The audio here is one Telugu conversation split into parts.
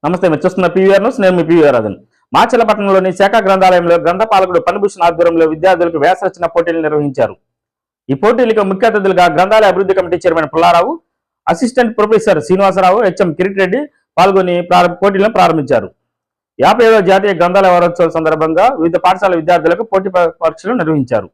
నమస్తే, మీరు చూస్తున్న పీవీఆర్ న్యూస్. నేను మీ పీవీఆర్ రాజన్. మాచర్ల పట్టణంలోని శాఖ గ్రంథాలయంలో గ్రంథపాలకుడు పనిభూషణ్ ఆధ్వర్యంలో విద్యార్థులకు వ్యాస రచన పోటీలు నిర్వహించారు. ఈ పోటీలకు ముఖ్య అతిథులుగా గ్రంథాలయ అభివృద్ధి committee chairman Pullarao, assistant professor Srinivasarao, HM Kirit Reddy పాల్గొని పోటీలను ప్రారంభించారు. 50వ జాతీయ గ్రంథాలయ వారోత్సవం సందర్భంగా వివిధ పాఠశాల విద్యార్థులకు పోటీ పరీక్షలు నిర్వహించారు.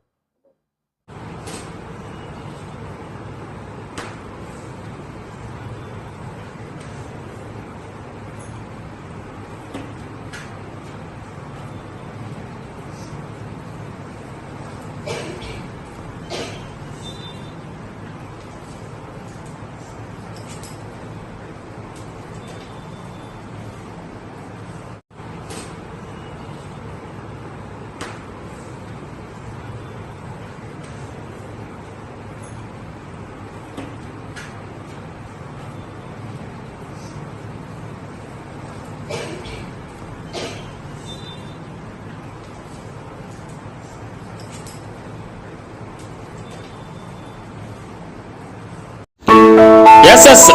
SS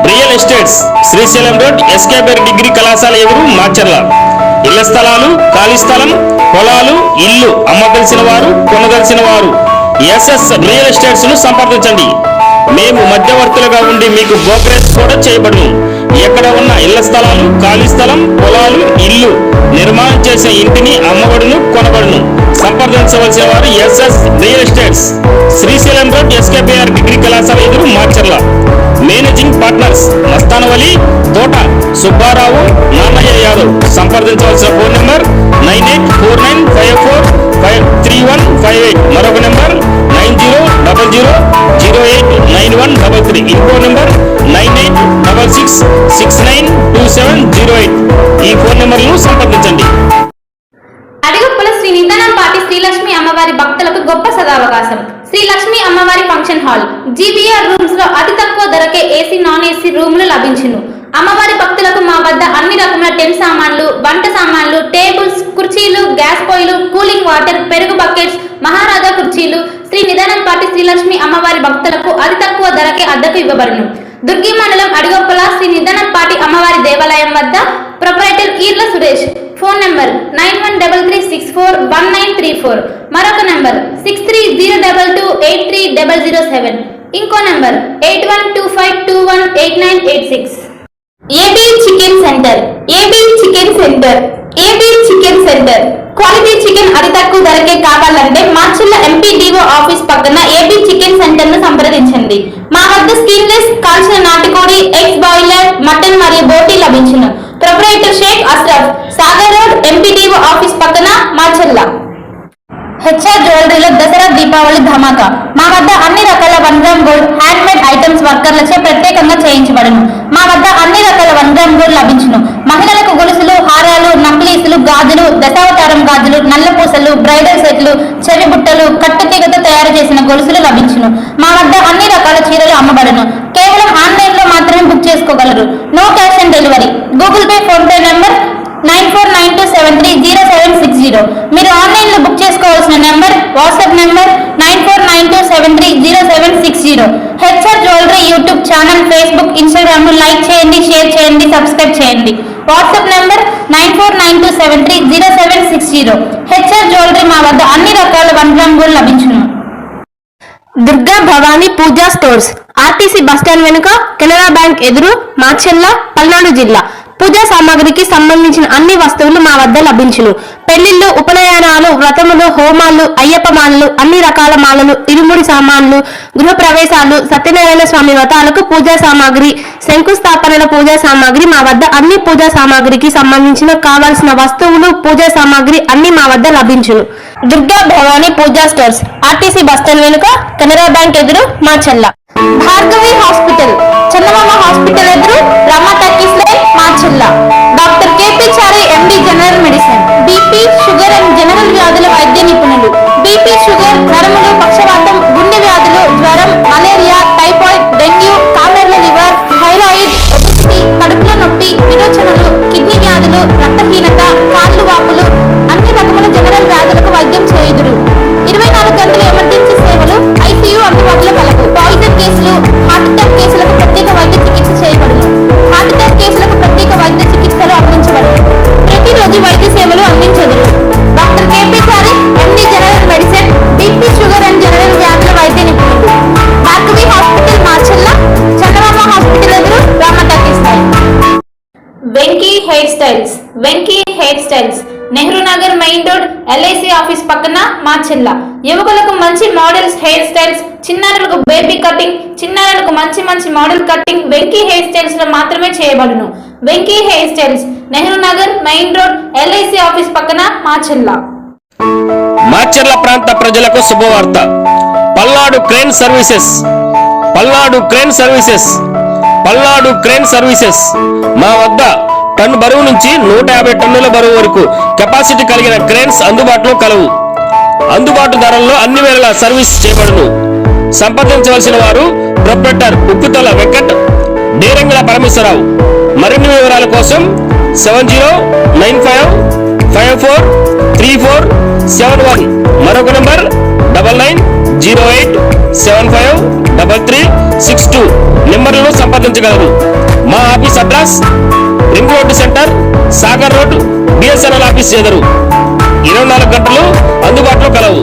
real estates Srisailam road, ఎస్కేబర్ డిగ్రీ కళాశాల ఎదురు, మాచర్ల. ఇళ్ల స్థలాలు, ఖాళీ స్థలం, పొలాలు, ఇల్లు అమ్మదలిచిన వారు, కొనదలిచిన వారు ఎస్ఎస్ రియల్ ఎస్టేట్స్ ను సంప్రదించండి. మేము మధ్యవర్తులుగా ఉండి మీకు బ్రోకరేజ్ కూడా చేయబడును. ఎక్కడ ఉన్న ఇళ్ల స్థలాలు, ఖాళీ స్థలం, పొలాలు, ఇల్లు నిర్మాణం చేసే ఇంటిని అమ్మబడును, కొనబడును. సంప్రదించవలసిన వారు SS real estates, Srisailam road, SKBR degree కళాశాల ఎదురు, మాచర్ల. మేనేజింగ్ పార్ట్నర్స్ మస్తానవలి, తోట సుబ్బారావు, నాన్నయ్య యాదవ్. సంప్రదించవలసిన ఫోన్ నెంబర్ 9849543158. మరొక నెంబర్ 9000089133. ఇంకో నెంబర్ 9866692708. ఈ ఫోన్ నెంబర్లను సంప్రదించండి. అడిగుప్పల శ్రీ నిదానంపాటి శ్రీలక్ష్మి అమ్మవారి భక్తులకు గొప్ప సదావకాశం. శ్రీలక్ష్మి అమ్మవారి ఫంక్షన్ హాల్ జీబీఆర్ రూమ్స్ లో అతి తక్కువ ధరకే ఏసీ, నాన్ ఏసీ రూములు లభించును. అమ్మవారి భక్తులకు మా వద్ద అన్ని రకముల టెంట్ సామాన్లు, వంట సామాన్లు, టేబుల్స్, కుర్చీలు, గ్యాస్ పొయ్యిలు, కూలింగ్ వాటర్, పెరుగు బకెట్స్, మహారాజా కుర్చీలు శ్రీ నిదానంపాటి శ్రీలక్ష్మి అమ్మవారి భక్తులకు అతి తక్కువ ధరకే అద్దెకు ఇవ్వబడును. దుర్గి మండలం అడిగొప్పల శ్రీ నిదానంపాటి అమ్మవారి దేవాలయం వద్ద proprietor Eerla Suresh. Phone number 9133641934. మరొక నంబర్ 6302283007. ఇంకో number 8125218986. AB chicken centre. AB chicken centre. AB chicken centre quality chicken అతి తక్కువ ధరకే కావాలంటే మాచర్ల ఎంపీడీఓ ఆఫీస్ పక్కన ఏబీ చికెన్ సెంటర్ ను సంప్రదించండి. మా వద్ద స్కిన్లెస్, కాల్చిన నాటుకోడి, ఎగ్స్ బాయిలర్, మటన్ మరియు బోటీ లభించును. Proprietor Sheikh Ashraf, Sagar road, MPDO office పక్కన, మాచర్ల. హెచ్ఆర్ జ్యువెలరీలో దసరా దీపావళి ధమాకా. మా వద్ద అన్ని రకాల 1 gram gold hand made items వర్కర్లచే ప్రత్యేకంగా చేయించబడును. మా వద్ద అన్ని రకాల 1 గ్రామ్ గోల్డ్ లభించును. మహిళలకు గొలుసులు, హారాలు, నక్లీసులు, గాజులు, దశావతారం గాజులు, నల్లపూసలు, బ్రైడల్ సెట్లు, చెవి బుట్టలు, కట్టుతీగతో తయారు చేసిన గొలుసులు లభించును. మా వద్ద అన్ని రకాల చీరలు అమ్మబడును. కేవలం ఆన్లైన్ లో మాత్రమే బుక్ చేసుకోగలరు. No cash on delivery. Google pay, phone pay number 9492730760. మీరు ఆన్లైన్ లో బుక్ చేసుకోవాల్సిన number, WhatsApp number 9492730760. HR jewellery YouTube channel, Facebook, Instagram like చేయండి, షేర్ చేయండి, సబ్స్క్రైబ్ చేయండి. WhatsApp number 9492730760. హెచ్ఆర్ జ్యువెలరీ మా వద్ద అన్ని రకాల 1 గ్రామ్ గోల్డ్ లభించును. Durga Bhavani Puja stores RTC bus stand వెనుక, కెనరా బ్యాంక్ ఎదురు, మాచర్ల, పల్నాడు జిల్లా. పూజా సామాగ్రికి సంబంధించిన అన్ని వస్తువులు మా వద్ద లభించును. పెళ్లిళ్లు, ఉపనయనాలు, వ్రతములు, హోమాలు, అయ్యప్ప మాలలు, అన్ని రకాల మాలలు, ఇరుముడి సామాన్లు, గృహ ప్రవేశాలు, సత్యనారాయణ స్వామి వ్రతాలకు పూజా సామాగ్రి, శంకుస్థాపనల పూజా సామాగ్రి మా వద్ద అన్ని పూజా సామాగ్రికి సంబంధించిన కావాల్సిన వస్తువులు, పూజా సామాగ్రి అన్ని మా వద్ద లభించును. Durga Bhavani Puja stores RTC bus stand వెనుక, కెనరా బ్యాంక్ ఎదురు, మాచర్ల. భార్గవి హాస్పిటల్ చందమామ హాస్పిటల్ ఎదురు, Rama talkies line, Macherla. Doctor KP Chari, MD, general medicine, BP, sugar and general వ్యాధుల వైద్య నిపుణులు. బీపీ, షుగర్, నరములు, పక్షవాతం, గుండె వ్యాధులు, జ్వరం, మలేరియా, టైఫాయిడ్, డెంగ్యూ, కామెర్ల లివర్, థైరాయిడ్, ఒబెసిటీ, కడుపులో నొప్పి, విరోచనలు, కిడ్నీ వ్యాధులు, రక్తహీనత, కాళ్ళు వాపులు, అన్ని రకముల జనరల్ వ్యాధులకు వైద్యం చేయుదురు. 24 గంటల ఎమర్జెన్సీ సేవలు, ఐసీయూ అందుబాటులో కలవు. పాయిజన్ కేసులు, హార్ట్ అటాక్ కేసులకు ప్రత్యేక వైద్య చికిత్స చేయబడును. Venky hair styles. Venky hair styles, Nehru Nagar main road, LIC office పక్కన, మాచెల్ల. యువకులకు మంచి మోడల్స్ హెయిర్ స్టైల్స్, చిన్నారులకు బేబీ కటింగ్, చిన్నారులకు మంచి మంచి model cutting Venky hair styles లో మాత్రమే చేయబడును. Venky hair styles, Nehru Nagar main road, LIC office పక్కన, మాచెల్ల. మాచర్ల ప్రాంత ప్రజలకు శుభవార్త. Palnadu crane services, Palnadu crane services, Palnadu crane services మా వద్ద టన్ను బరువు నుంచి 150 టన్నుల బరువు వరకు కెపాసిటీ కలిగిన క్రేన్స్ అందుబాటులో కలవు. అందుబాటు ధరల్లో అన్ని వేళలా సర్వీస్ చేయబడును. సంప్రదించవలసిన వారు ప్రొప్రైటర్ ఉప్పుతల వెంకట్, డేరంగుల పరమేశ్వరరావు. మరిన్ని వివరాల కోసం 7090543471, మరొక నంబర్ 9908753362 నెంబర్లను సంప్రదించగలరు. మా office address ring road centre, Sagar road, BSNL office ఎదురు. 24 గంటలు అందుబాటులో కలవు.